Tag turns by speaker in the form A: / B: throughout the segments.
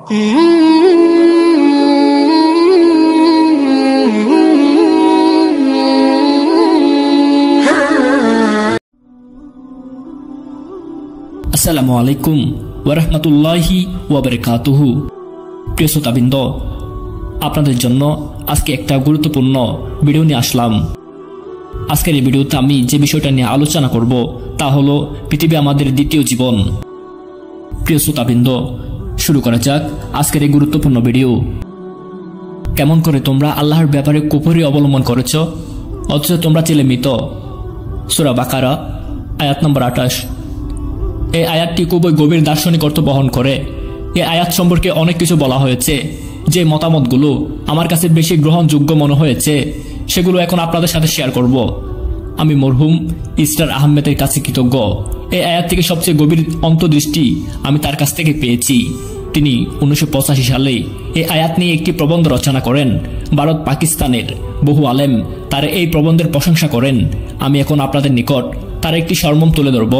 A: আসসালামু আলাইকুম ওয়া রাহমাতুল্লাহি ওয়া বারাকাতুহু। প্রিয় শ্রোতাবৃন্দ, আপনাদের জন্য আজকে একটা গুরুত্বপূর্ণ ভিডিও নিয়ে আসলাম। আজকের এই ভিডিওতে আমি যে বিষয়টা নিয়ে আলোচনা করব তা হলো পৃথিবী আমাদের দ্বিতীয় জীবন। প্রিয় শ্রোতাবৃন্দ, শুরু করা যাক আজকের এই গুরুত্বপূর্ণ ভিডিও। কেমন করে তোমরা আল্লাহর ব্যাপারে কুফরি অবলম্বন করেছ, অথচ তোমরা ছিলে মৃত। সূরা বাকারা আয়াত নম্বর 28। এই আয়াতটি খুবই গভীর দার্শনিক অর্থ বহন করে। এই আয়াত সম্পর্কে অনেক কিছু বলা হয়েছে। যে মতামতগুলো আমার কাছে বেশি গ্রহণযোগ্য মনে হয়েছে সেগুলো এখন আপনাদের সাথে শেয়ার করব। আমি মরহুম ইসরার আহমেদের কাছে কৃতজ্ঞ। এই আয়াত থেকে সবচেয়ে গভীর অন্তর্দৃষ্টি আমি তার কাছ থেকে পেয়েছি। তিনি 1985 সালে এই আয়াত নিয়ে একটি প্রবন্ধ রচনা করেন। ভারত পাকিস্তানের বহু আলেম তার এই প্রবন্ধের প্রশংসা করেন। আমি এখন আপনাদের নিকট তার একটি সরমর্ম তুলে ধরব,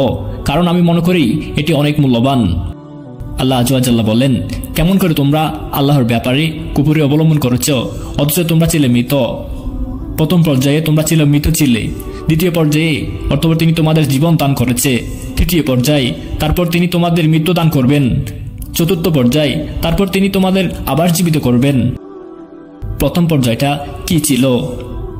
A: কারণ আমি মনে করি এটি অনেক মূল্যবান। আল্লাহ আযজা ওয়া জাল্লা বলেন, কেমন করে তোমরা আল্লাহর ব্যাপারে কুফরি অবলম্বন করেছ, অথচ তোমরা ছিলে মৃত। প্রথম পর্যায়ে তোমরা ছিলে মৃত ছিলে, দ্বিতীয় পর্যায়ে অর্থাৎ তিনি তোমাদের জীবন দান করেছে, তৃতীয় পর্যায়ে তারপর তিনি তোমাদের মৃত্যু দান করবেন, চতুর্থ পর্যায়ে তারপর তিনি তোমাদের আবার জীবিত করবেন। প্রথম পর্যায়টা কি ছিল?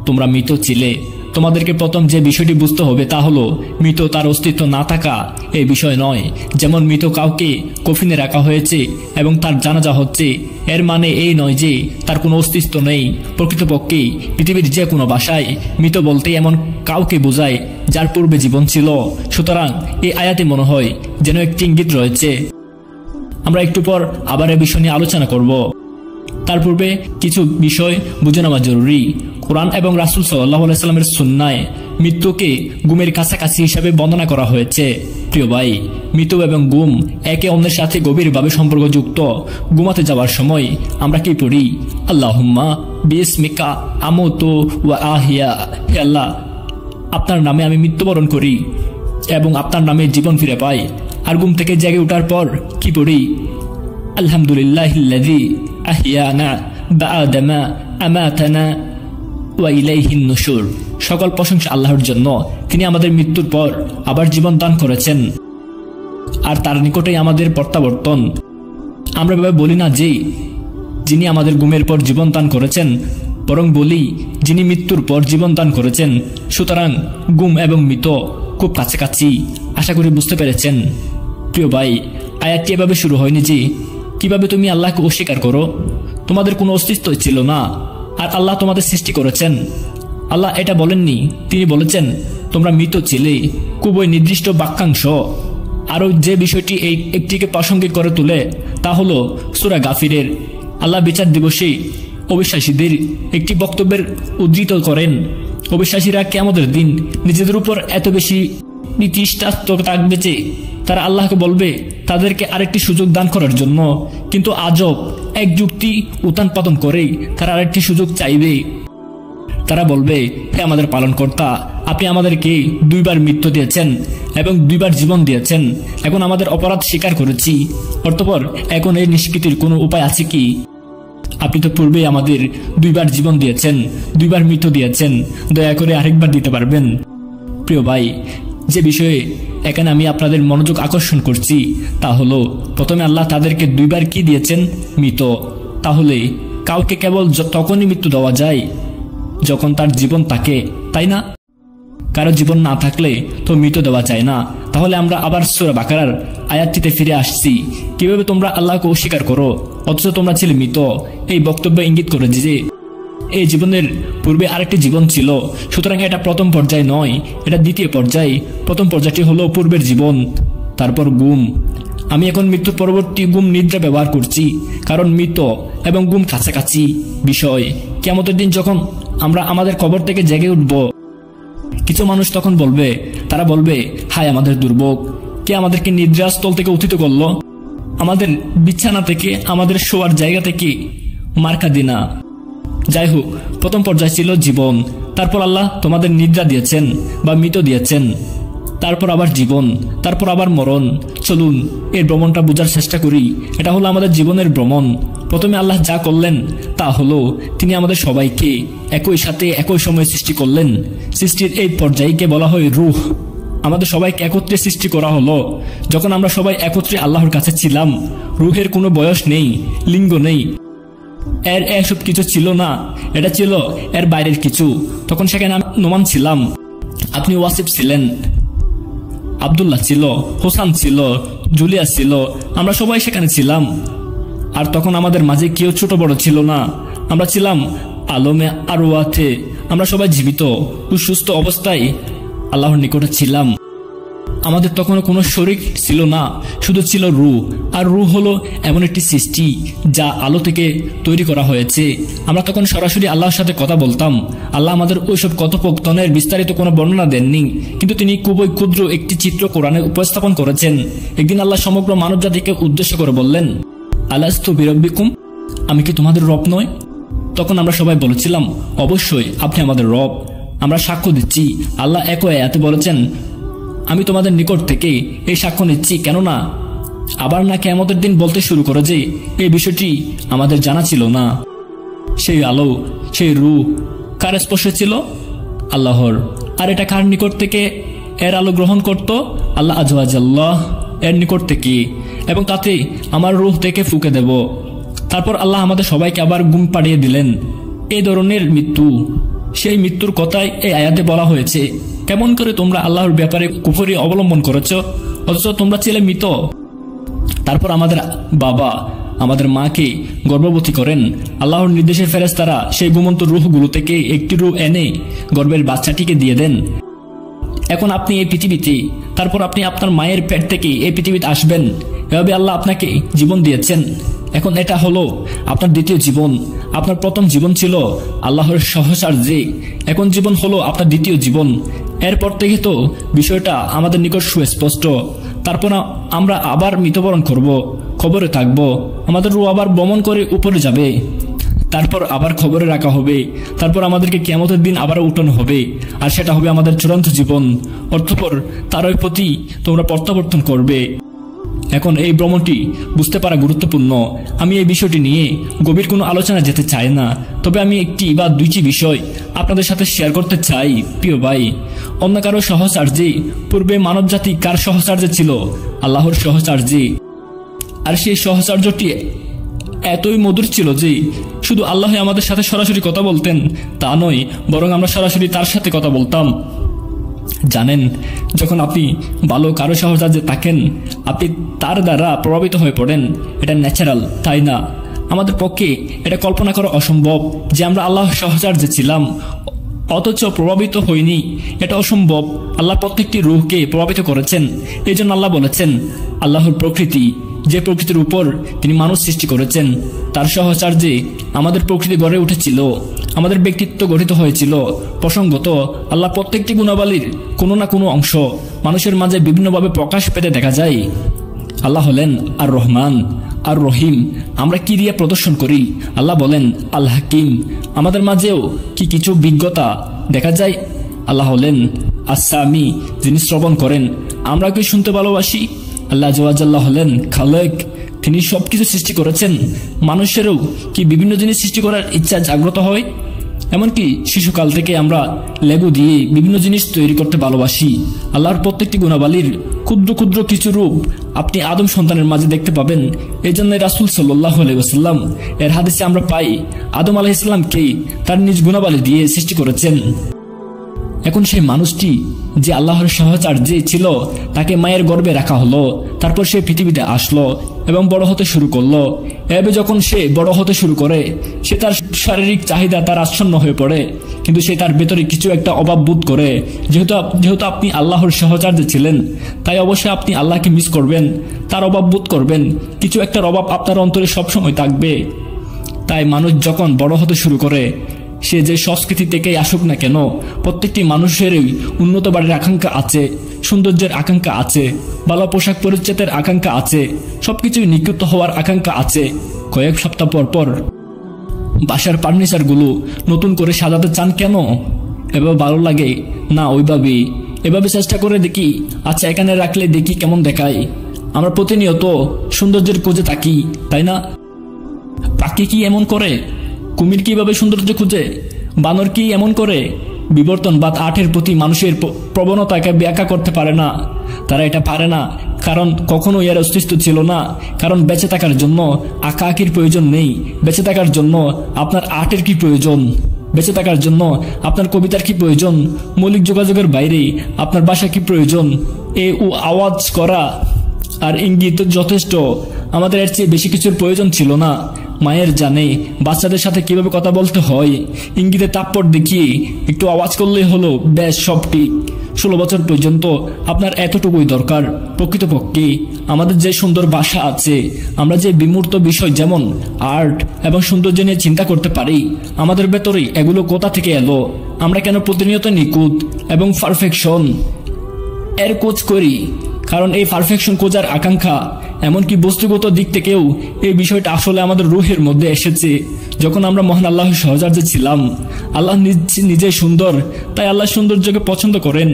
A: তোমরা মৃত ছিলে। তোমাদেরকে প্রথম যে বিষয়টি বুঝতে হবে তা হলো মৃত তার অস্তিত্ব না থাকা এই বিষয় নয়। যেমন মৃত কাউকে কফিনে রাখা হয়েছে এবং তার জানাজা হচ্ছে, এর মানে এই নয় যে তার কোনো অস্তিত্ব নেই। প্রকৃতপক্ষে পৃথিবীর যে কোনো ভাষায় মৃত বলতে এমন কাউকে বোঝায় যার পূর্বে জীবন ছিল। সুতরাং এই আয়াতে মনে হয় যেন একটি ইঙ্গিত রয়েছে। আমরা একটু পর আবার এই বিষয় নিয়ে আলোচনা করব। তার পূর্বে কিছু বিষয় বুঝে নেওয়া জরুরি। কোরআন এবং রাসূল সাল্লাল্লাহু আলাইহি সাল্লামের সুন্নায় মৃত্যুকে ঘুমের কাছাকাছি হিসাবে বর্ণনা করা হয়েছে। প্রিয় ভাই, মৃত্যু এবং ঘুম একে অন্যের সাথে গভীরভাবে সম্পর্কযুক্ত। ঘুমাতে যাওয়ার সময় আমরা কি পড়ি? আল্লাহুম্মা বিসমিকা আমুতু ওয়া আহিয়া। হে আল্লাহ, আপনার নামে আমি মৃত্যুবরণ করি এবং আপনার নামে জীবন ফিরে পাই। আর ঘুম থেকে জেগে ওঠার পর কি পড়ি? আলহামদুলিল্লাহিল্লাযী আহিয়ানা বা'দামা আমাতানা ওয়া ইলাইহিন নুশুর। সকল প্রশংসা আল্লাহর জন্য, তিনি আমাদের মৃত্যুর পর আবার জীবন দান করেছেন আর তার নিকটেই আমাদের প্রত্যাবর্তন। আমরা এভাবে বলি না যে যিনি আমাদের ঘুমের পর জীবন দান করেছেন, বরং বলি যিনি মৃত্যুর পর জীবন দান করেছেন। সুতরাং ঘুম এবং মৃত খুব কাছাকাছি। আশা করি বুঝতে পেরেছেন। প্রিয় ভাই, আয়াতটি এভাবে শুরু হয়নি যে কিভাবে তুমি আল্লাহকে অস্বীকার করো, তোমাদের কোনো অস্তিত্ব ছিল না আর আল্লাহ তোমাদের সৃষ্টি করেছেন। আল্লাহ এটা বলেননি, তিনি বলেছেন তোমরা মৃত ছিলে। খুবই নির্দিষ্ট বাক্যাংশ। আরও যে বিষয়টি এই একটিকে প্রাসঙ্গিক করে তোলে তা হলো সূরা গাফিরের আল্লাহ বিচার দিবসে অবিশ্বাসীদের একটি বক্তব্যের উদ্ধৃত করেন। অবিশ্বাসীরা কিয়ামতের দিন নিজেদের উপর এত বেশি নিতৃষ্ণার্ত থাকবে যে তারা আল্লাহকে বলবে তাদেরকে আরেকটি সুযোগ দান করার জন্য, কিন্তু আজব এক যুক্তি উত্থান পতন করেই তারা আরেকটি সুযোগ চাইবে। তারা বলবে, হে আমাদের পালনকর্তা, আপনি আমাদেরকে দুইবার মৃত্যু দিয়েছেন এবং দুইবার জীবন দিয়েছেন। এখন আমাদের অপরাধ স্বীকার করেছি, অতঃপর এখন এই নিষ্কৃতির কোনো উপায় আছে কি? আপনি তো পূর্বেই আমাদের দুইবার জীবন দিয়েছেন, দুইবার মৃত্যু দিয়েছেন, দয়া করে আরেকবার দিতে পারবেন? প্রিয় ভাই, যে বিষয়ে এখানে আমি আপনাদের মনোযোগ আকর্ষণ করছি তা হলো প্রথমে আল্লাহ তাদেরকে দুইবার কি দিয়েছেন? মৃত। তাহলে কাউকে কেবল তখনই মৃত্যু দেওয়া যায় যখন তার জীবন থাকে, তাই না? কারো জীবন না থাকলে তো মৃত দেওয়া যায় না। তাহলে আমরা আবার সূরা বাকারার আয়াতটিতে ফিরে আসছি। কিভাবে তোমরা আল্লাহকে অস্বীকার করো অথচ তোমরা ছিলে মৃত? এই বক্তব্য ইঙ্গিত করে যে এই জীবনের পূর্বে আরেকটি জীবন ছিল। সুতরাং এটা প্রথম পর্যায় নয়, এটা দ্বিতীয় পর্যায়। প্রথম পর্যায়টি হলো পূর্বের জীবন, তারপর ঘুম। আমি এখন মৃত্যুর পরবর্তী ঘুম নিদ্রা ব্যবহার করছি, কারণ মৃত এবং ঘুম কাছাকাছি বিষয়। কিয়ামতের দিন যখন আমরা আমাদের কবর থেকে জেগে উঠব, কিছু মানুষ তখন বলবে, তারা বলবে, হায় আমাদের দুর্ভোগ, কে আমাদেরকে নিদ্রাস্থল থেকে উত্থিত করলো, আমাদের বিছানা থেকে, আমাদের শোয়ার জায়গা থেকে মার্কা দিনা। যাই হোক, প্রথম পর্যায় ছিল জীবন, তারপর আল্লাহ তোমাদের নিদ্রা দিয়েছেন বা মৃত দিয়েছেন। তারপর আবার জীবন, তারপর আবার মরণ। চলুন এই ভ্রমণটা বোঝার চেষ্টা করি। এটা হলো আমাদের জীবনের ভ্রমণ। প্রথমে আল্লাহ যা করলেন তা হলো তিনি আমাদের সবাইকে একই সাথে একই সময়ে সৃষ্টি করলেন। সৃষ্টির এই পর্যায়কে বলা হয় রূহ। আমাদের সবাইকে একত্রে সৃষ্টি করা হলো। যখন আমরা সবাই একত্রে আল্লাহর কাছে ছিলাম, রূহের কোনো বয়স নেই, লিঙ্গ নেই, এর এসব কিছু ছিল না। এটা ছিল এর বাইরের কিছু। তখন সেখানে আমি নোমান ছিলাম, আপনি ওয়াসিফ ছিলেন, আব্দুল্লাহ ছিল, হোসান ছিল, জুলিয়া ছিল, আমরা সবাই সেখানে ছিলাম। আর তখন আমাদের মাঝে কেউ ছোট বড় ছিল না। আমরা ছিলাম আলমে আরওয়াতে। আমরা সবাই জীবিত ও সুস্থ অবস্থায় আল্লাহর নিকটে ছিলাম। আমাদের তখন কোনো শরীক ছিল না, শুধু ছিল রূহ। আর রূহ হলো এমন একটি সৃষ্টি যা আলো থেকে তৈরি করা হয়েছে। আমরা তখন সরাসরি আল্লাহর সাথে কথা বলতাম। আল্লাহ আমাদের ওইসব কথোপকথনের বিস্তারিত কোনো বর্ণনা দেননি, কিন্তু তিনি খুবই ক্ষুদ্র একটি চিত্র কোরআনে উপস্থাপন করেছেন। একদিন আল্লাহ সমগ্র মানব জাতিকে উদ্দেশ্য করে বললেন, আলাস্তু বিরব্বিকুম, আমি কি তোমাদের রব নয়? তখন আমরা সবাই বলেছিলাম, অবশ্যই আপনি আমাদের রব। আমরা সাক্ষ্য দিচ্ছি। আল্লাহ একই আয়াতে বলেছেন, আমি তোমাদের নিকট থেকে এই সাক্ষ্য নিচ্ছি, কেননা আবার না কিয়ামতের দিন বলতে শুরু করে যে এই বিষয়টি আমাদের জানা ছিল না। সেই আলো, সেই রূহ কার স্পর্শে ছিল? আল্লাহর। আর এটা কার নিকট থেকে এর আলো গ্রহণ করত? আল্লাহ আজওয়াজাল্লাহ এর নিকট থেকে। এবং তাতে আমার রূহ থেকে ফুঁকে দেব। তারপর আল্লাহ আমাদের সবাইকে আবার ঘুম পাড়িয়ে দিলেন। এই ধরনের মৃত্যু, সেই মৃত্যুর কথাই এই আয়াতে বলা হয়েছে। কেমন করে তোমরা আল্লাহর ব্যাপারে কুফরি অবলম্বন করেছ, অথচ তোমরা ছিলে মৃত। তারপর আমাদের বাবা আমাদের মাকে গর্ভবতী করেন। আল্লাহর নির্দেশে ফেরেশতারা সেই ঘুমন্ত রূহগুলো থেকে একটি রূহ এনে গর্ভের বাচ্চাটিকে দিয়ে দেন। এখন আপনি এই পৃথিবীতে, তারপর আপনি আপনার মায়ের পেট থেকে এই পৃথিবীতে আসবেন। এভাবে আল্লাহ আপনাকে জীবন দিয়েছেন। এখন এটা হলো আপনার দ্বিতীয় জীবন। আপনার প্রথম জীবন ছিল আল্লাহর সহচর্যে, এখন জীবন হলো আপনার দ্বিতীয় জীবন। এরপর থেকে তো বিষয়টা আমাদের নিকট সুস্পষ্ট। তারপর আমরা আবার মৃত্যুবরণ করব, খবরে থাকব, আমাদের রূহ আবার ভ্রমণ করে উপরে যাবে, তারপর আবার খবরে রাখা হবে, তারপর আমাদেরকে কিয়ামতের দিন আবার উঠানো হবে। আর সেটা হবে আমাদের চূড়ান্ত জীবন। অতঃপর তারই প্রতি তোমরা প্রত্যাবর্তন করবে। এখন এই ভ্রমণটি বুঝতে পারা গুরুত্বপূর্ণ। আমি এই বিষয়টি নিয়ে গভীর কোনো আলোচনা যেতে চাই না, তবে আমি একটি বা দুইটি বিষয় আপনাদের সাথে শেয়ার করতে চাই। প্রিয় ভাই, অন্য কারো সহচর্যে, পূর্বে মানবজাতি কার সহচর্যে ছিল? আল্লাহর সহচর্যে। আর সেই সহচর্যটি এতই মধুর ছিল যে শুধু আল্লাহ আমাদের সাথে সরাসরি কথা বলতেন তা নয়, বরং আমরা সরাসরি তার সাথে কথা বলতাম। জানেন, যখন আপনি ভালো কারো সহচর্যে থাকেন, আপনি তার দ্বারা প্রভাবিত হয়ে পড়েন। এটা ন্যাচারাল, তাই না? আমাদের পক্ষে এটা কল্পনা করা অসম্ভব যে আমরা আল্লাহর সহচর্যে ছিলাম অথচ প্রভাবিত হয়নি। এটা অসম্ভব। আল্লাহ প্রত্যেকটি রূহকে প্রভাবিত করেছেন। এই জন্য আল্লাহ বলেছেন, আল্লাহর প্রকৃতি, যে প্রকৃতির উপর তিনি মানুষ সৃষ্টি করেছেন, তার সহচর্যে আমাদের প্রকৃতি গড়ে উঠেছিল, আমাদের ব্যক্তিত্ব গঠিত হয়েছিল। প্রসঙ্গত, আল্লাহ প্রত্যেকটি গুণাবলীর কোনো না কোনো অংশ মানুষের মাঝে বিভিন্নভাবে প্রকাশ পেতে দেখা যায়। আল্লাহ হলেন আর রহমান, আর রহিম। আমরা কি দিয়ে প্রদর্শন করি? আল্লাহ বলেন আল হাকিম। আমাদের মাঝেও কি কিছু বিজ্ঞতা দেখা যায়? আল্লাহ হলেন আসামি, যিনি শ্রবণ করেন। আমরা কি শুনতে ভালোবাসি? আল্লাহ জওয়াজাল্লাহ হলেন খালেক, তিনি সবকিছু সৃষ্টি করেছেন। মানুষেরও কি বিভিন্ন জিনিস সৃষ্টি করার ইচ্ছা জাগ্রত হয়? এমনকি শিশুকাল থেকে আমরা লেগু দিয়ে বিভিন্ন জিনিস তৈরি করতে ভালোবাসি। আল্লাহর প্রত্যেকটি গুণাবলীর ক্ষুদ্র ক্ষুদ্র কিছু রূপ আপনি আদম সন্তানের মাঝে দেখতে পাবেন। এই জন্য রাসূল সাল্লাল্লাহু আলাইহি ওয়াসাল্লাম এর হাদিসে আমরা পাই, আদম আলাইহিস সালামকে তার নিজ গুণাবলী দিয়ে সৃষ্টি করেছেন। এখন সেই মানুষটি যে আল্লাহর সহচর্যে ছিল, তাকে মায়ের গর্ভে রাখা হলো। তারপর সে পৃথিবীতে আসলো এবং বড় হতে শুরু করলো। এভাবে যখন সে বড় হতে শুরু করে, সে তার শারীরিক চাহিদা তার আচ্ছন্ন হয়ে পড়ে, কিন্তু সে তার ভেতরে কিছু একটা অভাব বোধ করে। যেহেতু আপনি আল্লাহর সহচর্যে ছিলেন, তাই অবশ্যই আপনি আল্লাহকে মিস করবেন, তার অভাব বোধ করবেন। কিছু একটা অভাব আপনার অন্তরে সবসময় থাকবে। তাই মানুষ যখন বড় হতে শুরু করে, সে যে সংস্কৃতি থেকেই আসুক না কেন, প্রত্যেকটি মানুষেরই উন্নত বাড়ির আকাঙ্ক্ষা আছে, সৌন্দর্যের আকাঙ্ক্ষা আছে, ভালো পোশাক পরিচ্ছদের আকাঙ্ক্ষা আছে, সবকিছুই নিখুঁত হওয়ার আকাঙ্ক্ষা আছে। কয়েক সপ্তাহ পর পর বাসার ফার্নিচারগুলো নতুন করে সাজাতে চান কেন? এভাবে ভালো লাগে না? ওইভাবেই এভাবে চেষ্টা করে দেখি, আচ্ছা এখানে রাখলে দেখি কেমন দেখায়। আমরা প্রতিনিয়ত সৌন্দর্যের খোঁজে থাকি, তাই না? পাখি কি এমন করে? কুমির কিভাবে সৌন্দর্য খুঁজে? বানর কি এমন করে? বিবর্তনবাদ আর্টের প্রতি মানুষের প্রবণতাকে ব্যাখ্যা করতে পারে না। তারা এটা পারে না কারণ কখনো এর অস্তিত্ব ছিল না। কারণ বেঁচে থাকার জন্য আঁকা আঁকির প্রয়োজন নেই। বেঁচে থাকার জন্য আপনার আর্টের কি প্রয়োজন? বেঁচে থাকার জন্য আপনার কবিতার কি প্রয়োজন? মৌলিক যোগাযোগের বাইরে আপনার ভাষা কি প্রয়োজন? আওয়াজ করা আর ইঙ্গিত যথেষ্ট। আমাদের এর চেয়ে বেশি কিছুর প্রয়োজন ছিল না। মায়ের জানে বাচ্চাদের সাথে কিভাবে কথা বলতে হয়। ইঙ্গিতে তাৎপর্য দেখিয়ে একটু আওয়াজ করলেই হলো, ব্যাস সব ঠিক। 16 বছর পর্যন্ত আপনার এতটুকুই দরকার। প্রকৃতপক্ষে আমাদের যে সুন্দর ভাষা আছে, আমরা যে বিমূর্ত বিষয় যেমন আর্ট এবং সৌন্দর্য নিয়ে চিন্তা করতে পারি, আমাদের ভেতরে এগুলো কোথা থেকে এলো? আমরা কেন প্রতিনিয়ত নিখুঁত এবং পারফেকশন এর খোঁজ করি? কারণ এই পারফেকশন খোঁজার আকাঙ্ক্ষা, এমনকি বস্তুগত দিক থেকেও এই বিষয়টা আসলে আমাদের রুহের মধ্যে এসেছে যখন আমরা মহান আল্লাহর সহচর্যে ছিলাম। আল্লাহ নিজে সুন্দর, তাই আল্লাহ সৌন্দর্যকে পছন্দ করেন।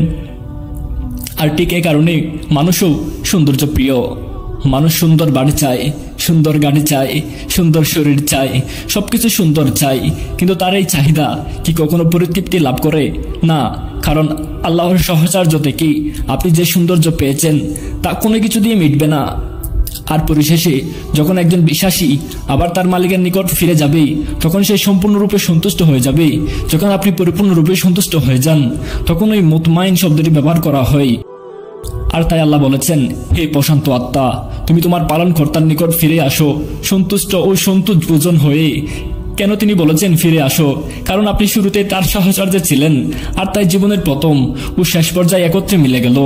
A: আর ঠিক এই কারণে মানুষও সৌন্দর্য প্রিয়। মানুষ সুন্দর বাড়ি চায়, সুন্দর গাড়ি চায়, সুন্দর শরীর চায়, সবকিছু সুন্দর চায়। কিন্তু তার এই চাহিদা কি কখনো পরিতৃপ্তি লাভ করে? না। কারণ আল্লাহর সহচর্য থেকে আপনি যে সৌন্দর্য পেয়েছেন তা কোনো কিছু দিয়ে মিটবে না। আর পরিশেষে যখন একজন বিশ্বাসী আবার তার মালিকের নিকট ফিরে যাবে, তখন সে সম্পূর্ণরূপে সন্তুষ্ট হয়ে যাবে। যখন আপনি পরিপূর্ণরূপে সন্তুষ্ট হয়ে যান, তখন ওই মুতমাইন শব্দটি ব্যবহার করা হয়। আর তাই আল্লাহ বলেছেন, হে প্রশান্ত আত্মা, তুমি তোমার পালনকর্তার নিকট ফিরে আসো সন্তুষ্ট ও সন্তোষভোজন হয়ে। কেন তিনি বলেছেন ফিরে আসো? কারণ আপনি শুরুতে তার সাহচর্যে ছিলেন, আর তাই জীবনের প্রথম ও শেষ পর্যায়ে একত্রে মিলে গেল।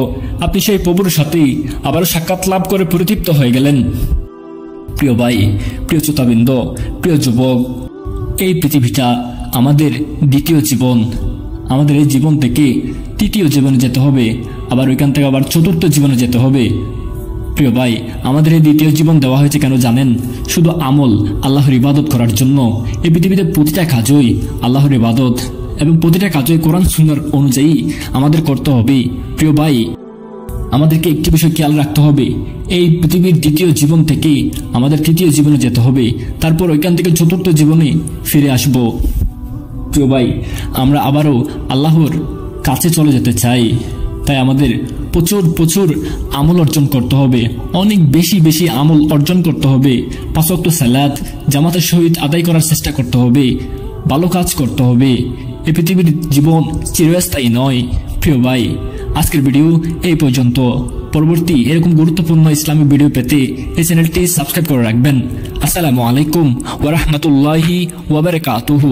A: আপনি সেই প্রভুর সাথে আবারও সাক্ষাৎ লাভ করে পরিতৃপ্ত হয়ে গেলেন। প্রিয় ভাই, প্রিয় শ্রোতাবৃন্দ, প্রিয় যুবক, এই পৃথিবীটা আমাদের দ্বিতীয় জীবন। আমাদের এই জীবন থেকে তৃতীয় জীবনে যেতে হবে, আবার ওইখান থেকে আবার চতুর্থ জীবনে যেতে হবে। প্রিয় ভাই, আমাদের এই দ্বিতীয় জীবন দেওয়া হয়েছে কেন জানেন? শুধু আমল, আল্লাহর ইবাদত করার জন্য। এই পৃথিবীতে প্রতিটা কাজই আল্লাহর ইবাদত এবং প্রতিটা কাজই কোরআন সুন্নাহ অনুযায়ী আমাদের করতে হবে। প্রিয় ভাই, আমাদেরকে একটি বিষয় খেয়াল রাখতে হবে, এই পৃথিবীর দ্বিতীয় জীবন থেকে আমাদের তৃতীয় জীবনে যেতে হবে, তারপর ওইখান থেকে চতুর্থ জীবনে ফিরে আসব। প্রিয় ভাই, আমরা আবারও আল্লাহর কাছে চলে যেতে চাই, তাই আমাদের প্রচুর প্রচুর আমল অর্জন করতে হবে। অনেক বেশি বেশি আমল অর্জন করতে হবে। 5 ওয়াক্ত সালাত জামাতের সহিত আদায় করার চেষ্টা করতে হবে। ভালো কাজ করতে হবে। এই পৃথিবীর জীবন চিরস্থায়ী নয়। প্রিয় ভাই, আজকের ভিডিও এই পর্যন্ত। পরবর্তী এরকম গুরুত্বপূর্ণ ইসলামিক ভিডিও পেতে এই চ্যানেলটি সাবস্ক্রাইব করে রাখবেন। আসসালামু আলাইকুম ওয়া রাহমাতুল্লাহি ওয়া বারাকাতুহু।